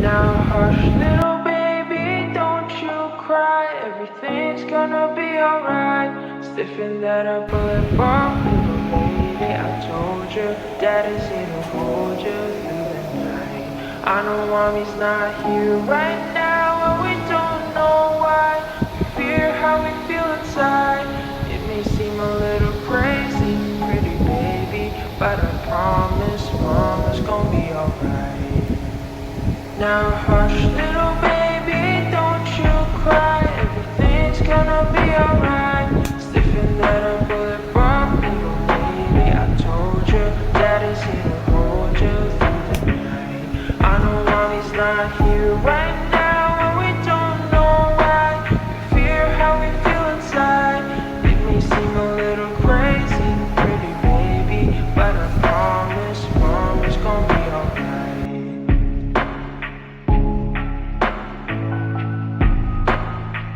Now hush, little baby, don't you cry. Everything's gonna be alright. Stiffen that a bullet bomb, little lady. I told you, daddy's here to hold you through the night. I know mommy's not here right now, and we don't know why. We fear how we feel inside. It may seem a little crazy, pretty baby, but I promise mama's gonna be alright. Now hush, little baby, don't you cry. Everything's gonna be alright. Stiffen that a bullet bomb, little baby. I told you, daddy's here to hold you through the night. I know mommy's not here.